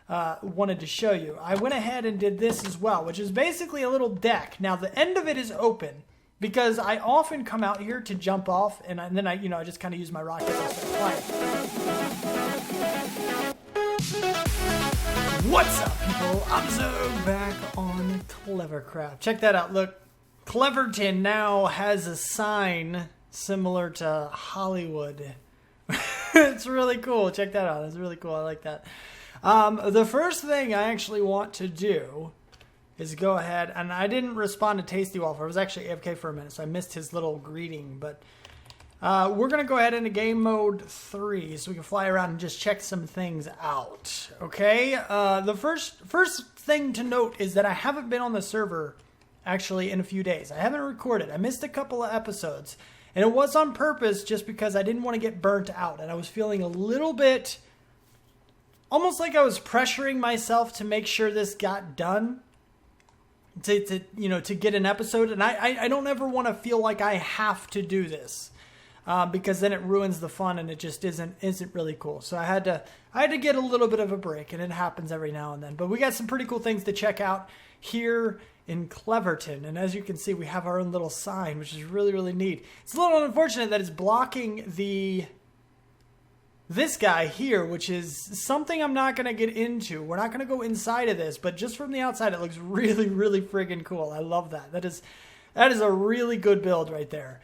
wanted to show you. I went ahead and did this as well, which is basically a little deck. Now the end of it is open because I often come out here to jump off, and then I just kind of use my rockets as I fly. What's up, people? I'm Xogue back on Clevercraft. Check that out. Look, Cleverton now has a sign similar to Hollywood. It's really cool. Check that out. It's really cool. I like that. The first thing I actually want to do is go ahead, and I didn't respond to Tasty Waffle. I was actually AFK for a minute, so I missed his little greeting. But we're going to go ahead into game mode 3 so we can fly around and just check some things out. Okay? The first thing to note is that I haven't been on the server actually in a few days. I haven't recorded. I missed a couple of episodes. And it was on purpose just because I didn't want to get burnt out. And I was feeling a little bit, almost like I was pressuring myself to make sure this got done. To get an episode. And I don't ever want to feel like I have to do this. Because then it ruins the fun and it just isn't really cool. So I had to get a little bit of a break, and it happens every now and then. But we got some pretty cool things to check out here in Cleverton, and as you can see, we have our own little sign, which is really, really neat. It's a little unfortunate that it's blocking this guy here, which is something I'm not going to get into. We're not going to go inside of this, but just from the outside, it looks really, really friggin' cool. I love that. That is a really good build right there.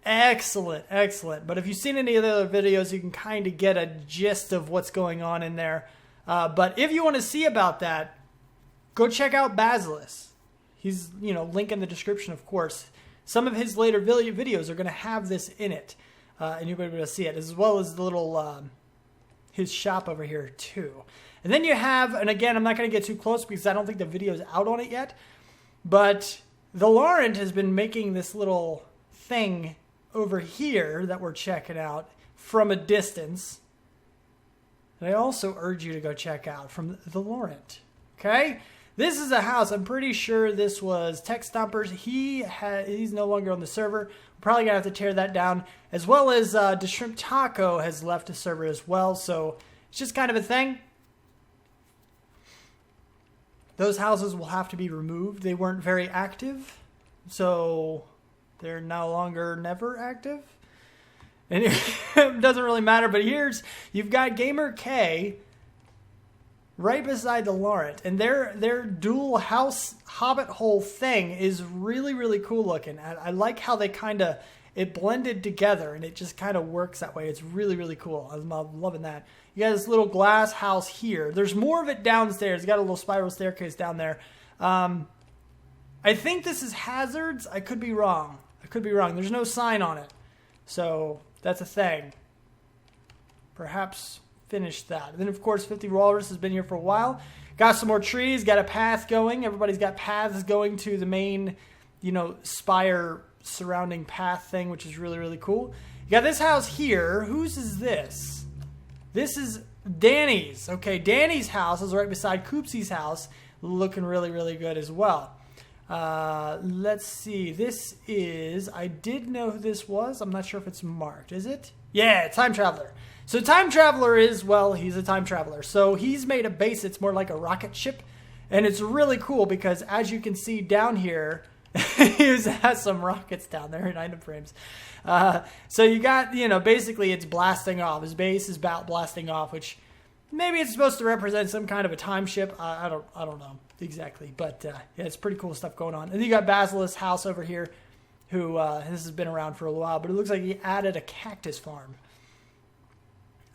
Excellent, excellent. But if you've seen any of the other videos, you can kind of get a gist of what's going on in there. But if you want to see about that, go check out Basilis. He's, link in the description, of course. Some of his later videos are going to have this in it. And you'll be able to see it, as well as the little, his shop over here, too. And then you have, and again, I'm not going to get too close because I don't think the video's out on it yet. But the Laurent has been making this little thing over here that we're checking out from a distance. And I also urge you to go check out from the Laurent. Okay? This is a house. I'm pretty sure this was Tech Stompers. He's no longer on the server. We're probably going to have to tear that down. As well as the Shrimp Taco has left the server as well. So it's just kind of a thing. Those houses will have to be removed. They weren't very active. So they're no longer never active. And it doesn't really matter. But you've got Gamer K right beside the Laurent, and their dual house hobbit hole thing is really, really cool looking. I like how they it blended together, and it just kind of works that way. It's really, really cool. I'm loving that. You got this little glass house here. There's more of it downstairs. You got a little spiral staircase down there. I think this is Hazards. I could be wrong. There's no sign on it, so that's a thing. Perhaps finish that. And then, of course, 50 Walrus has been here for a while. Got some more trees. Got a path going. Everybody's got paths going to the main, spire surrounding path thing, which is really, really cool. You got this house here. Whose is this? This is Danny's. Okay, Danny's house is right beside Coopsy's house. Looking really, really good as well. Let's see. This is... I did know who this was. I'm not sure if it's marked. Is it? Yeah, Time Traveler. So Time Traveler is, well, he's a time traveler. So he's made a base. It's more like a rocket ship. And it's really cool because, as you can see down here, he has some rockets down there in item frames. So you got, basically it's blasting off. His base is about blasting off, which maybe it's supposed to represent some kind of a time ship. I don't know exactly. But yeah, it's pretty cool stuff going on. And then you got Basilis' house over here, who this has been around for a while. But it looks like he added a cactus farm.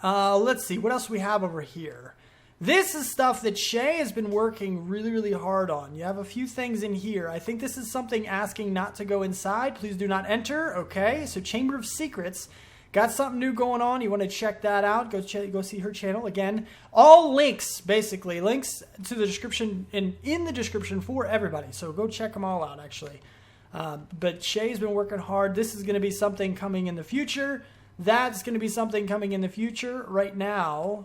Let's see, what else we have over here? This is stuff that Shay has been working really, really hard on. You have a few things in here. I think this is something asking not to go inside. Please do not enter. Okay, so Chamber of Secrets. Got something new going on. You want to check that out. Go see her channel. Again, all links, basically. Links to the description, in the description for everybody. So go check them all out, actually. But Shay's been working hard. This is going to be something coming in the future. That's going to be something coming in the future. Right now,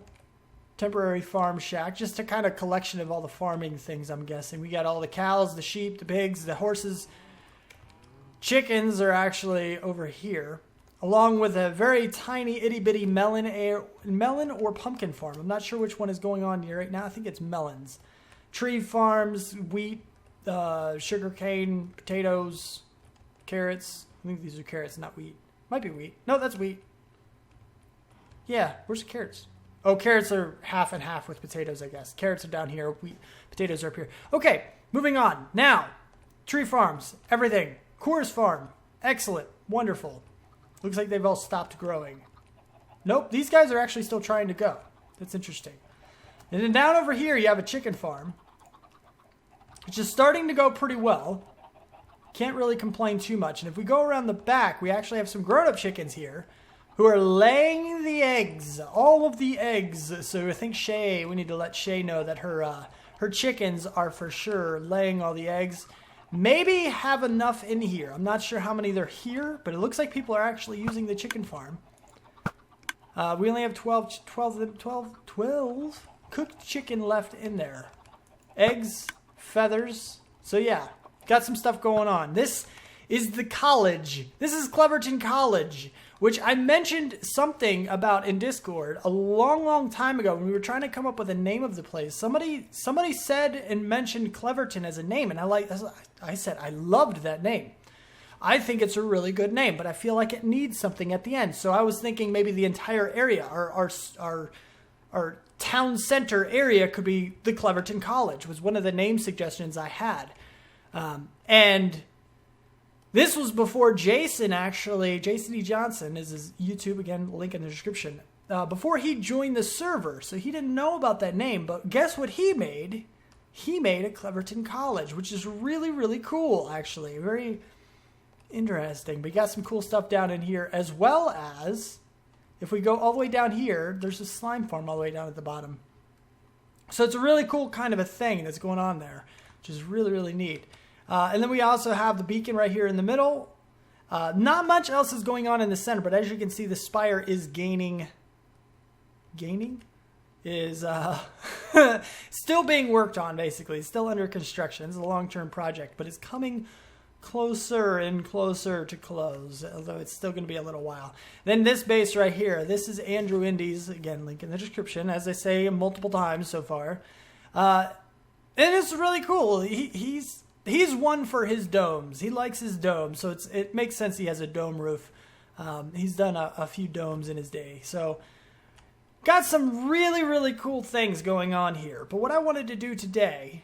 temporary farm shack, just a kind of collection of all the farming things, I'm guessing. We got all the cows, the sheep, the pigs, the horses. Chickens are actually over here. along with a very tiny itty bitty melon or pumpkin farm. I'm not sure which one is going on here right now. I think it's melons. Tree farms, wheat, sugarcane, potatoes, carrots. I think these are carrots, not wheat. Might be wheat. No, that's wheat. Yeah, where's the carrots? Oh, carrots are half and half with potatoes, I guess. Carrots are down here. Wheat, potatoes are up here. Okay, moving on. Now, tree farms, everything. Coors farm, excellent, wonderful. Looks like they've all stopped growing. Nope, these guys are actually still trying to go. That's interesting. And then down over here, you have a chicken farm, which is starting to go pretty well. Can't really complain too much. And if we go around the back, we actually have some grown-up chickens here who are laying the eggs, all of the eggs. So I think Shay, we need to let Shay know that her chickens are for sure laying all the eggs. Maybe have enough in here. I'm not sure how many there are here, but it looks like people are actually using the chicken farm. We only have 12 cooked chicken left in there. Eggs, feathers. So yeah, got some stuff going on. This is the college. This is Cleverton College, which I mentioned something about in Discord a long time ago when we were trying to come up with a name of the place. Somebody said and mentioned Cleverton as a name, and I said I loved that name. I think it's a really good name, but I feel like it needs something at the end. So I was thinking maybe the entire area, our town center area, could be the Cleverton College, was one of the name suggestions I had. And this was before Jason E. Johnson is his YouTube, again, link in the description, before he joined the server. So he didn't know about that name, but guess what he made? He made a Cleverton College, which is really, really cool, actually. Very interesting. But you got some cool stuff down in here, as well as, if we go all the way down here, there's a slime farm all the way down at the bottom. So it's a really cool kind of a thing that's going on there, which is really, really neat. And then we also have the beacon right here in the middle. Not much else is going on in the center, but as you can see, the spire is gaining? Is still being worked on, basically. It's still under construction. It's a long-term project, but it's coming closer and closer to close, although it's still going to be a little while. Then this base right here, this is Andrew Indy's, again, link in the description, as I say multiple times so far. And it's really cool. He's one for his domes. He likes his domes, so it makes sense he has a dome roof. He's done a few domes in his day. So got some really, really cool things going on here. But what I wanted to do today,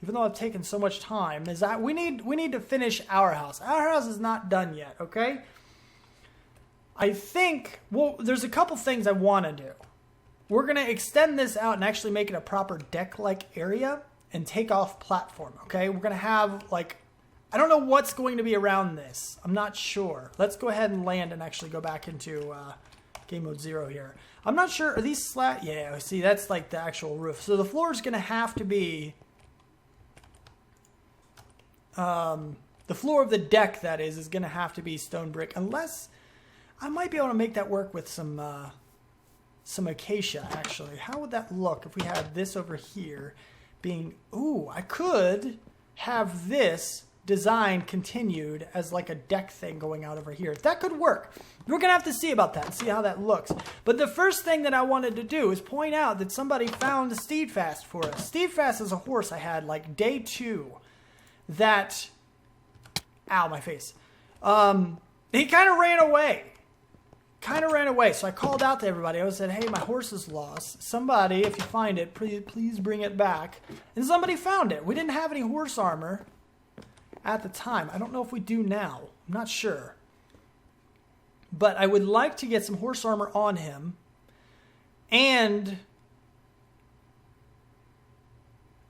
even though I've taken so much time, is that we need to finish our house. Our house is not done yet, okay? I think, well, there's a couple things I want to do. We're going to extend this out and actually make it a proper deck-like area and take off platform, okay? We're going to have, like, I don't know what's going to be around this. I'm not sure. Let's go ahead and land and actually go back into game mode 0 here. I'm not sure. Are these slat? Yeah, see, that's like the actual roof. So the floor is going to have to be the floor of the deck, that is going to have to be stone brick, unless I might be able to make that work with some acacia, actually. How would that look if we had this over here being, ooh, I could have this design continued as like a deck thing going out over here. That could work. We're going to have to see about that and see how that looks. But the first thing that I wanted to do is point out that somebody found Steadfast for us. Steadfast is a horse I had like day 2 that, ow, my face. He kind of ran away. So I called out to everybody. I said, hey, my horse is lost. Somebody, if you find it, please bring it back. And somebody found it. We didn't have any horse armor at the time. I don't know if we do now. I'm not sure. But I would like to get some horse armor on him. And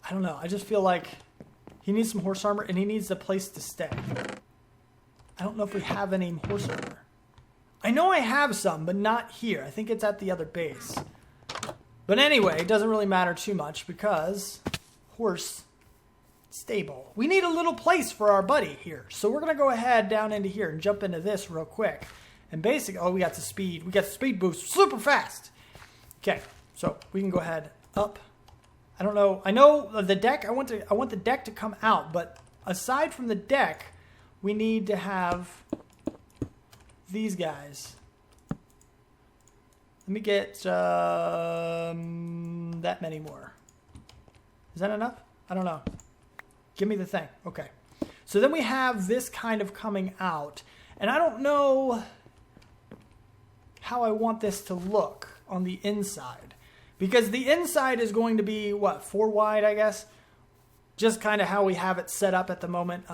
I don't know. I just feel like he needs some horse armor and he needs a place to stay. I don't know if we have any horse armor. I know I have some, but not here. I think it's at the other base. But anyway, it doesn't really matter too much because horse stable. We need a little place for our buddy here. So we're going to go ahead down into here and jump into this real quick. And basically, oh, we got the speed. We got the speed boost super fast. Okay, so we can go ahead up. I don't know. I know the deck. I want the deck to come out, but aside from the deck, we need to have these guys. Let me get that many more. Is that enough? I don't know. Give me the thing. Okay. So then we have this kind of coming out. And I don't know how I want this to look on the inside. Because the inside is going to be, what, 4 wide, I guess? Just kind of how we have it set up at the moment.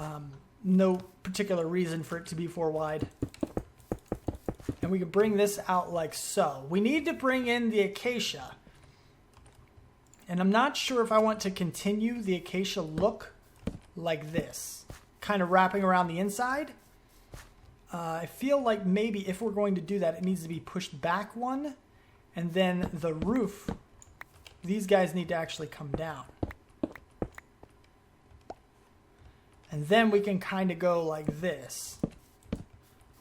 No particular reason for it to be 4 wide. And we can bring this out like so. We need to bring in the acacia. And I'm not sure if I want to continue the acacia look like this. Kind of wrapping around the inside. I feel like maybe if we're going to do that, it needs to be pushed back one. And then the roof, these guys need to actually come down. And then we can kind of go like this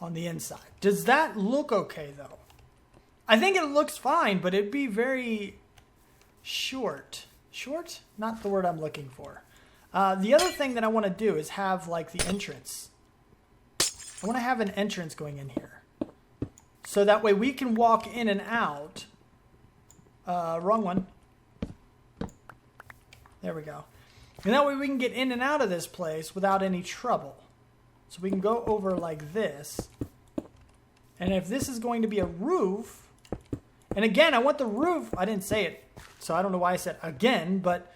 on the inside. Does that look okay, though? I think it looks fine, but it'd be very short. Short? Not the word I'm looking for. The other thing that I want to do is have, like, the entrance. I want to have an entrance going in here. So that way we can walk in and out. Wrong one. There we go. And that way we can get in and out of this place without any trouble. So we can go over like this. And if this is going to be a roof, and again, I want the roof, I didn't say it, so I don't know why I said again, but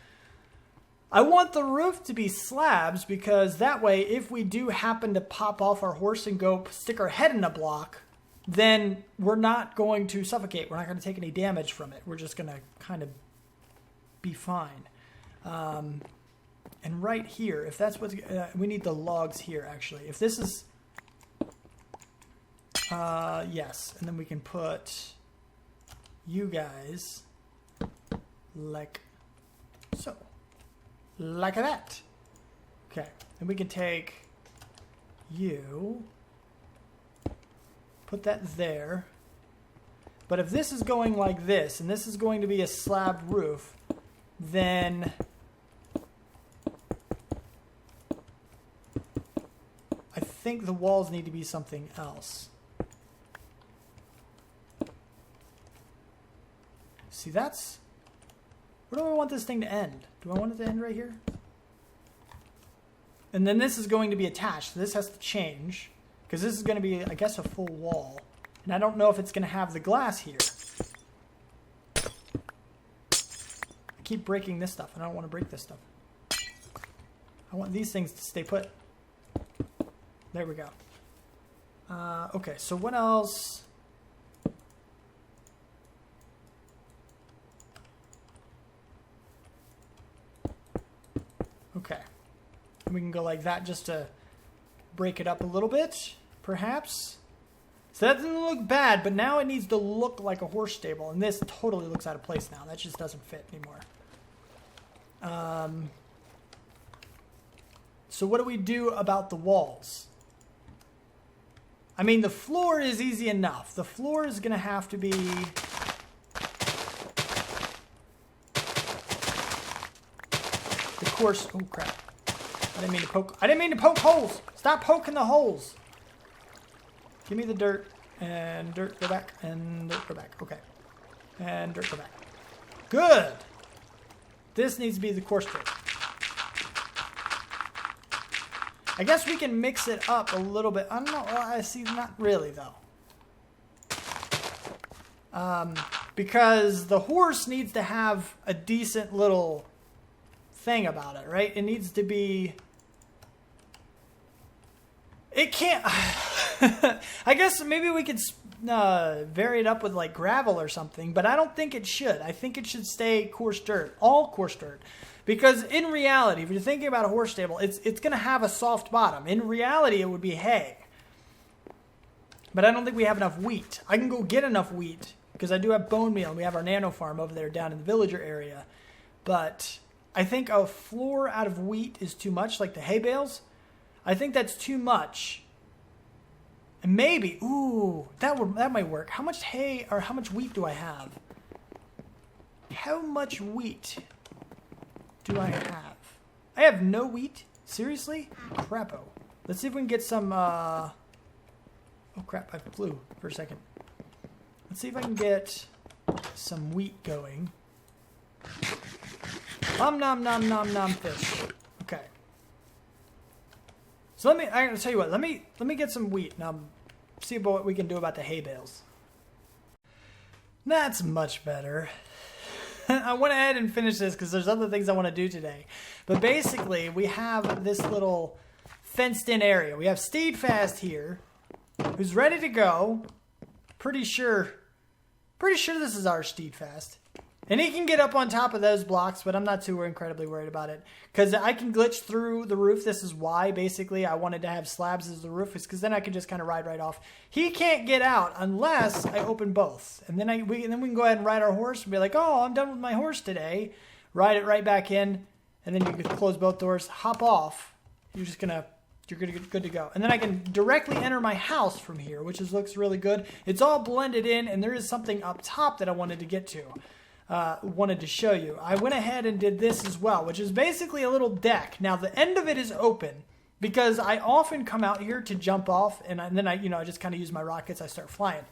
I want the roof to be slabs because that way, if we do happen to pop off our horse and go stick our head in a block, then we're not going to suffocate. We're not going to take any damage from it. We're just going to kind of be fine. And right here, if that's what's... we need the logs here, actually. If this is... yes. And then we can put you guys like so. Like that. Okay. And we can take you... put that there. But if this is going like this, and this is going to be a slab roof, then... I think the walls need to be something else. See, that's... where do I want this thing to end? Do I want it to end right here? And then this is going to be attached. So this has to change. Because this is going to be, I guess, a full wall. And I don't know if it's going to have the glass here. I keep breaking this stuff. And I don't want to break this stuff. I want these things to stay put. There we go. Okay, so what else? Okay. And we can go like that just to break it up a little bit, perhaps. So that doesn't look bad, but now it needs to look like a horse stable. And this totally looks out of place now. That just doesn't fit anymore. So what do we do about the walls? I mean, the floor is easy enough. The floor is going to have to be... the course... oh, crap. I didn't mean to poke... I didn't mean to poke holes! Stop poking the holes! Give me the dirt. And dirt, go back. And dirt, go back. Okay. And dirt, go back. Good! This needs to be the course dirt. I guess we can mix it up a little bit. I don't know. I see, not really, though. Because the horse needs to have a decent little thing about it, right? It needs to be... it can't... I guess maybe we could vary it up with, like, gravel or something, but I don't think it should. I think it should stay coarse dirt. All coarse dirt. Because in reality, if you're thinking about a horse stable, it's going to have a soft bottom. In reality, it would be hay. But I don't think we have enough wheat. I can go get enough wheat because I do have bone meal. And we have our nano farm over there down in the villager area. But I think a floor out of wheat is too much, like the hay bales. I think that's too much. And maybe, ooh, that might work. How much hay or how much wheat do I have? How much wheat do I have? I have no wheat? Seriously? Crapo. Let's see if we can get some, Oh crap, I flew for a second. Let's see if I can get some wheat going. Nom nom nom nom nom fish. Okay. So I'm gonna tell you what, let me get some wheat and I'll see about what we can do about the hay bales. That's much better. I went ahead and finished this because there's other things I want to do today. But basically, we have this little fenced-in area. We have Steadfast here, who's ready to go. Pretty sure this is our Steadfast. And he can get up on top of those blocks, but I'm not too incredibly worried about it. Because I can glitch through the roof. This is why, basically, I wanted to have slabs as the roof. Is because then I can just kind of ride right off. He can't get out unless I open both. And then we can go ahead and ride our horse and be like, oh, I'm done with my horse today. Ride it right back in. And then you can close both doors, hop off. You're good to go. And then I can directly enter my house from here, which looks really good. It's all blended in, and there is something up top that I wanted to get to. Wanted to show you. I went ahead and did this as well, which is basically a little deck. Now the end of it is open because I often come out here to jump off, and then I just kind of use my rockets. I start flying,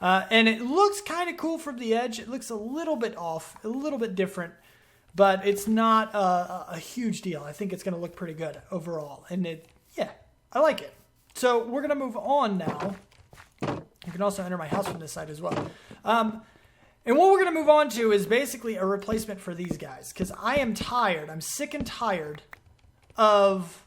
and it looks kind of cool from the edge. It looks a little bit off, a little bit different, but it's not a huge deal. I think it's going to look pretty good overall, and I like it. So we're gonna move on now. You can also enter my house from this side as well. And what we're going to move on to is basically a replacement for these guys. Because I am tired. I'm sick and tired of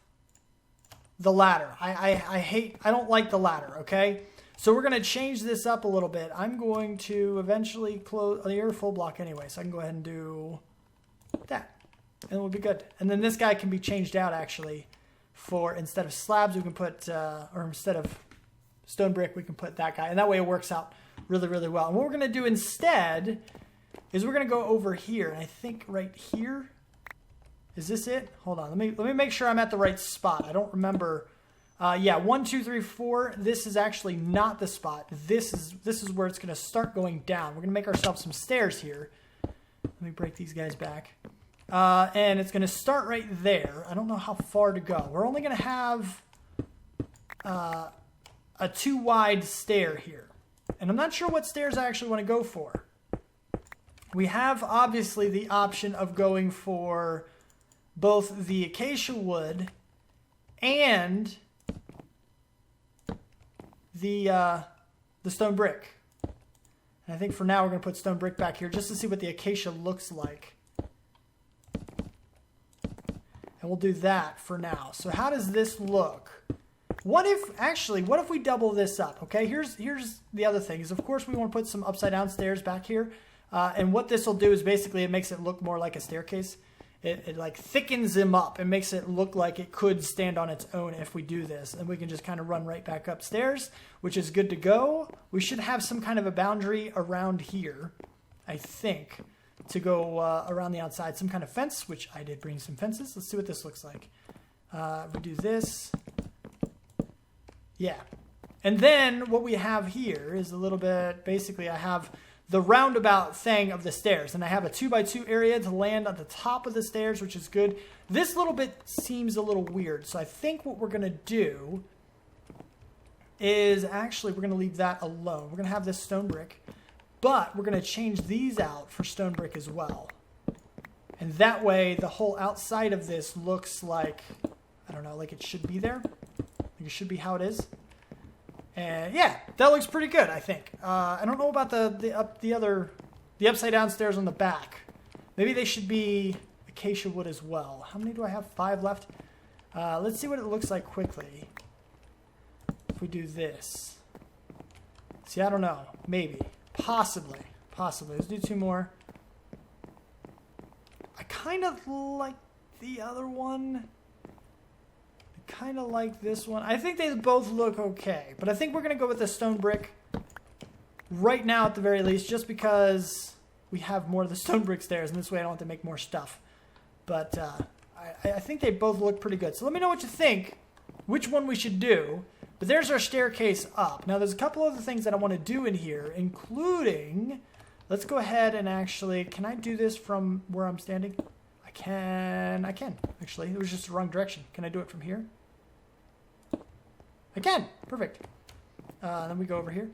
the ladder. I don't like the ladder, okay? So we're going to change this up a little bit. I'm going to eventually close... You're a full block anyway, so I can go ahead and do that. And we'll be good. And then this guy can be changed out, actually. For instead of slabs, we can put... or instead of stone brick, we can put that guy. And that way it works out really, really well. And what we're going to do instead is we're going to go over here. And I think right here, is this it? Hold on. Let me make sure I'm at the right spot. I don't remember. Yeah, 1, 2, 3, 4. This is actually not the spot. This is where it's going to start going down. We're going to make ourselves some stairs here. Let me break these guys back. And it's going to start right there. I don't know how far to go. We're only going to have a 2 wide stair here. And I'm not sure what stairs I actually want to go for. We have, obviously, the option of going for both the acacia wood and the stone brick. And I think for now we're going to put stone brick back here just to see what the acacia looks like. And we'll do that for now. So how does this look? What if we double this up? Okay, here's the other thing is, of course, we want to put some upside down stairs back here. And what this will do is basically it makes it look more like a staircase. It like thickens them up and makes it look like it could stand on its own if we do this. And we can just kind of run right back upstairs, which is good to go. We should have some kind of a boundary around here, I think, to go around the outside. Some kind of fence, which I did bring some fences. Let's see what this looks like. We do this. Yeah. And then what we have here is a little bit, basically I have the roundabout thing of the stairs. And I have a 2x2 area to land at the top of the stairs, which is good. This little bit seems a little weird. So I think what we're going to do is actually we're going to leave that alone. We're going to have this stone brick. But we're going to change these out for stone brick as well. And that way the whole outside of this looks like, I don't know, like it should be there. It should be how it is. And yeah, that looks pretty good, I think. I don't know about the upside down stairs on the back. Maybe they should be acacia wood as well. How many do I have? 5 left. Let's see what it looks like quickly. If we do this. See, I don't know. Maybe. Possibly. Let's do 2 more. I kind of like the other one. Kind of like this one. I think they both look okay, but I think we're going to go with the stone brick right now at the very least, just because we have more of the stone brick stairs, and this way I don't have to make more stuff. But I think they both look pretty good. So let me know what you think, which one we should do. But there's our staircase up. Now there's a couple other things that I want to do in here, including, let's go ahead and actually, can I do this from where I'm standing? I can, actually. It was just the wrong direction. Can I do it from here? I can. Perfect. Then we go over here.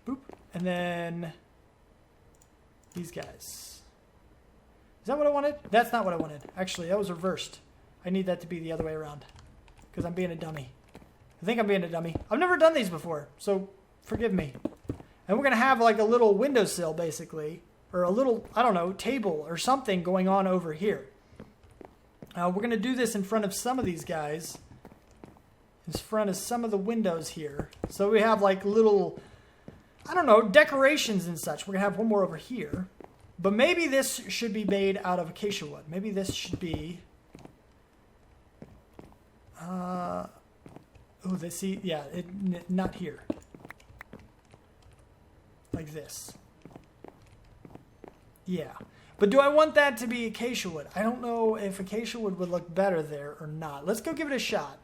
Boop. And then these guys. Is that what I wanted? That's not what I wanted. Actually, that was reversed. I need that to be the other way around. Because I'm being a dummy. I think I'm being a dummy. I've never done these before, so forgive me. And we're going to have like a little windowsill, basically. Or a little, I don't know, table or something going on over here. We're going to do this in front of some of these guys. In front of some of the windows here. So we have like little, I don't know, decorations and such. We're going to have one more over here. But maybe this should be made out of acacia wood. Maybe this should be... oh, see, yeah, not here. Like this. Yeah. But do I want that to be acacia wood? I don't know if acacia wood would look better there or not. Let's go give it a shot.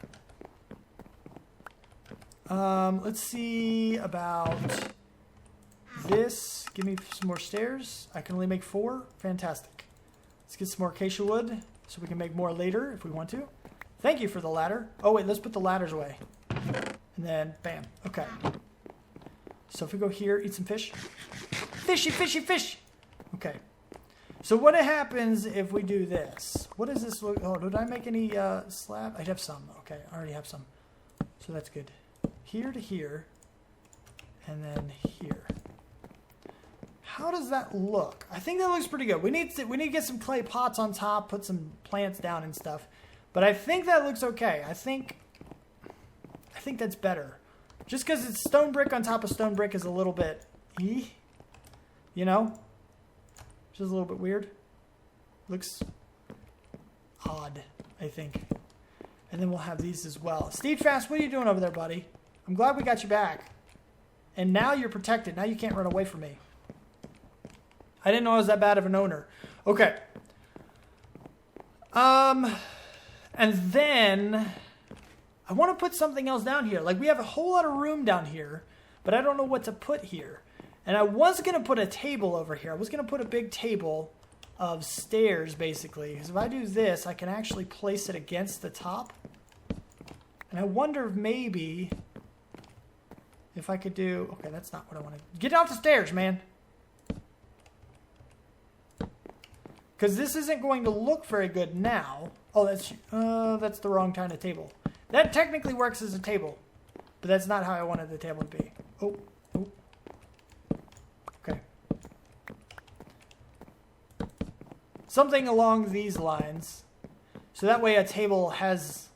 Let's see about this. Give me some more stairs. I can only make 4. Fantastic. Let's get some more acacia wood so we can make more later if we want to. Thank you for the ladder. Oh, wait, let's put the ladders away. And then, bam. Okay. So if we go here, eat some fish. Fishy, fishy, fish! Okay. So what happens if we do this? What does this look... Oh, did I make any slab? I have some. Okay, I already have some. So that's good. Here to here. And then here. How does that look? I think that looks pretty good. We need to get some clay pots on top, put some plants down and stuff. But I think that looks okay. I think that's better. Just because it's stone brick on top of stone brick is a little bit... You know? Just a little bit weird. Looks odd, I think. And then we'll have these as well. Steadfast, what are you doing over there, buddy? I'm glad we got you back. And now you're protected. Now you can't run away from me. I didn't know I was that bad of an owner. Okay. And then I want to put something else down here. Like we have a whole lot of room down here, but I don't know what to put here. And I was going to put a table over here. I was going to put a big table of stairs, basically. Because if I do this, I can actually place it against the top. And I wonder if maybe... if I could do... Okay, that's not what I want to... Get off the stairs, man! Because this isn't going to look very good now. Oh, that's the wrong kind of table. That technically works as a table. But that's not how I wanted the table to be. Oh. Okay. Something along these lines. So that way a table has...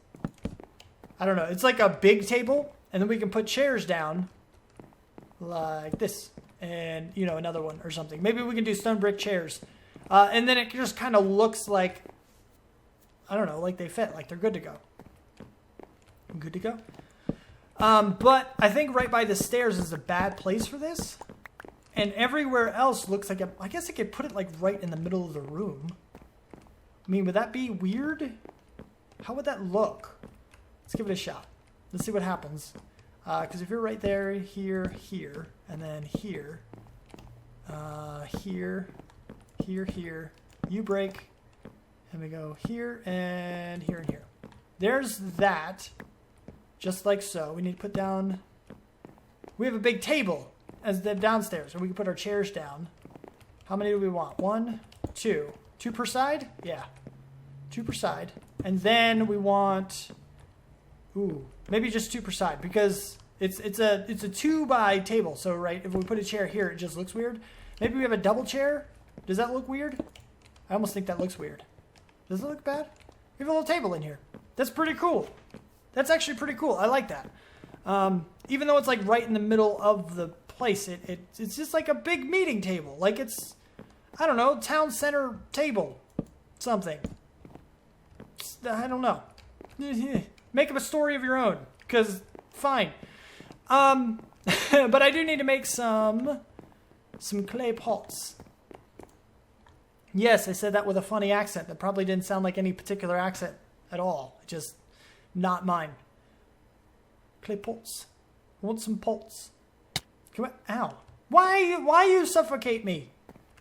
I don't know. It's like a big table. And then we can put chairs down. Like this. And, you know, another one or something. Maybe we can do stone brick chairs. And then it just kind of looks like, I don't know, like they fit, like they're good to go. Good to go. But I think right by the stairs is a bad place for this. And everywhere else looks like, I guess I could put it like right in the middle of the room. I mean, would that be weird? How would that look? Let's give it a shot. Let's see what happens. Because if you're right there, here, here, and then here, here, here, you break, and we go here and here and here. There's that, just like so. We need to put down, we have a big table as the downstairs, and we can put our chairs down. How many do we want? 1, 2. 2 per side? Yeah. 2 per side. And then we want, maybe just 2 per side, because it's a 2 by table. So right, if we put a chair here, it just looks weird. Maybe we have a double chair. Does that look weird? I almost think that looks weird. Does it look bad? We have a little table in here. That's pretty cool. That's actually pretty cool. I like that. Even though it's like right in the middle of the place, it's just like a big meeting table. Like it's, I don't know, town center table. Something. I don't know. Make up a story of your own. Because, fine. But I do need to make some clay pots. Yes, I said that with a funny accent that probably didn't sound like any particular accent at all. Just not mine. Clay pots. I want some pots. Come on. Ow. Why you suffocate me?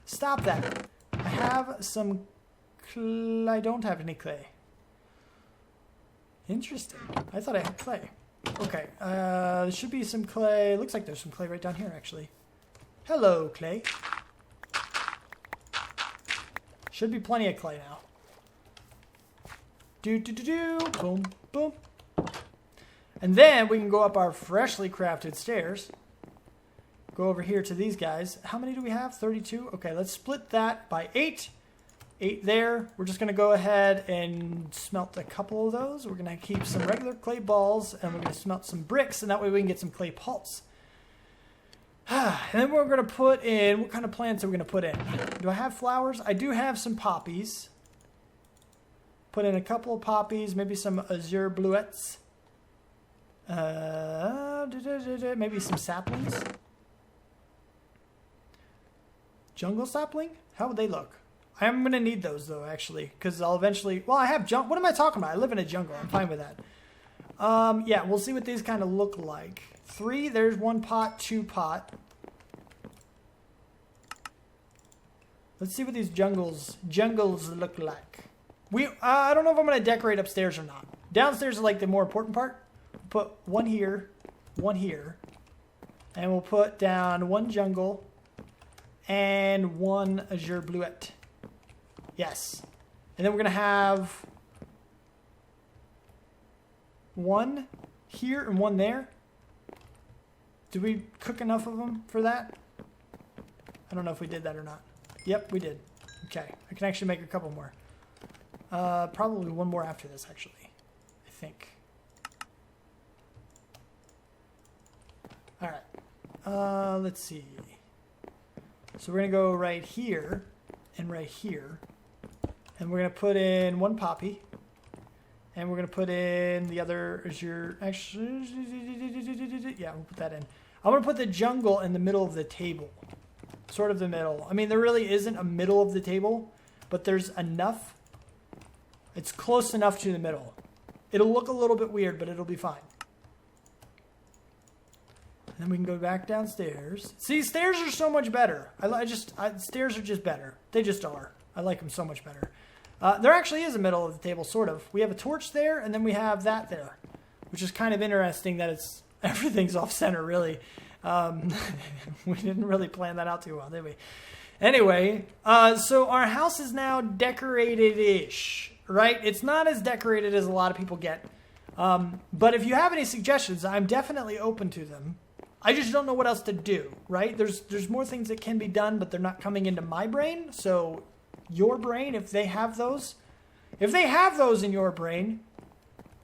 Stop that. I have some clay. I don't have any clay. Interesting. I thought I had clay. Okay, there should be some clay. Looks like there's some clay right down here, actually. Hello, clay. Should be plenty of clay now. Boom, boom. And then we can go up our freshly crafted stairs. Go over here to these guys. How many do we have? 32? Okay, let's split that by 8. 8 there. We're just going to go ahead and smelt a couple of those. We're going to keep some regular clay balls, and we're going to smelt some bricks, and that way we can get some clay pulps. And then we're going to put in, what kind of plants are we going to put in? Do I have flowers? I do have some poppies. Put in a couple of poppies, maybe some azure bluets. Maybe some saplings. Jungle sapling? How would they look? I am going to need those, though, actually, because I'll eventually... Well, I have what am I talking about? I live in a jungle. I'm fine with that. Yeah, we'll see what these kind of look like. 3, there's 1 pot, 2 pot. Let's see what these jungles look like. I don't know if I'm going to decorate upstairs or not. Downstairs is like the more important part. Put 1 here, 1 here. And we'll put down 1 jungle and 1 azure bluet. Yes. And then we're going to have 1 here and 1 there. Did we cook enough of them for that? I don't know if we did that or not. Yep, we did. Okay. I can actually make a couple more. Probably 1 more after this, actually. I think. Alright. Let's see. So we're going to go right here and right here. And we're going to put in 1 poppy. And we're going to put in the other azure. Actually, yeah, we'll put that in. I'm going to put the jungle in the middle of the table. Sort of the middle. I mean, there really isn't a middle of the table, but there's enough. It's close enough to the middle. It'll look a little bit weird, but it'll be fine. And then we can go back downstairs. See, stairs are so much better. Stairs are just better. They just are. I like them so much better. There actually is a middle of the table, sort of. We have a torch there, and then we have that there, which is kind of interesting that everything's off center, really. We didn't really plan that out too well, did we? Anyway, so our house is now decorated-ish, right? It's not as decorated as a lot of people get. But if you have any suggestions, I'm definitely open to them. I just don't know what else to do, right? There's more things that can be done, but they're not coming into my brain. So your brain, if they have those in your brain,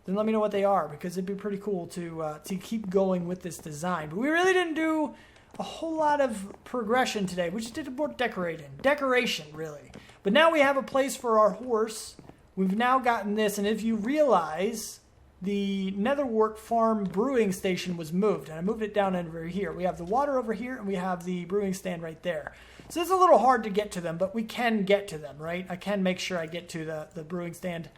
then let me know what they are, because it'd be pretty cool to keep going with this design. But we really didn't do a whole lot of progression today. We just did more decoration, really. But now we have a place for our horse. We've now gotten this, and if you realize, the Netherwort Farm brewing station was moved, and I moved it down over here. We have the water over here, and we have the brewing stand right there. So it's a little hard to get to them, but we can get to them, right? I can make sure I get to the brewing stand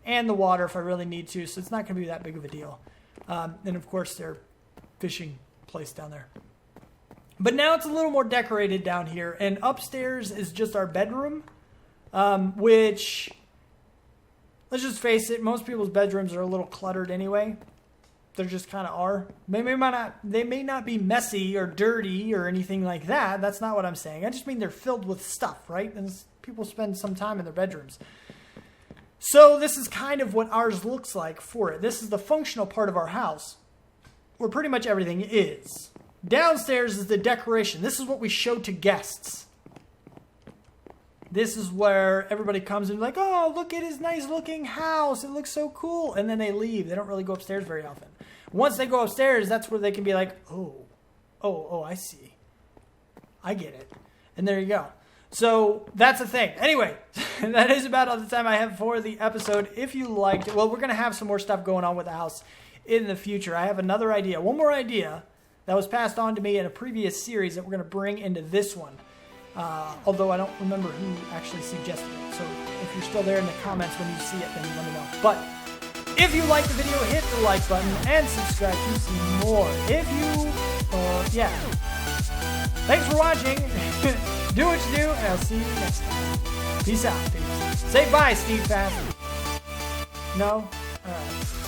and the water if I really need to, so it's not going to be that big of a deal. And of course, their fishing place down there. But now it's a little more decorated down here, and upstairs is just our bedroom, which, let's just face it, most people's bedrooms are a little cluttered anyway. They just kind of are. They may not be messy or dirty or anything like that. That's not what I'm saying. I just mean they're filled with stuff, right? And people spend some time in their bedrooms. So this is kind of what ours looks like for it. This is the functional part of our house, where pretty much everything is. Downstairs is the decoration. This is what we show to guests. This is where everybody comes and like, oh, look at his nice looking house. It looks so cool. And then they leave. They don't really go upstairs very often. Once they go upstairs, that's where they can be like, oh, I see. I get it. And there you go. So that's the thing. Anyway, that is about all the time I have for the episode. If you liked it, well, we're going to have some more stuff going on with the house in the future. I have another idea, one more idea that was passed on to me in a previous series that we're going to bring into this one. Although I don't remember who actually suggested it. So if you're still there in the comments when you see it, then let me know. But if you like the video, hit the like button and subscribe to see more. If you, yeah. Thanks for watching. Do what you do, and I'll see you next time. Peace out, peeps. Say bye, Steve Fast. No? All right.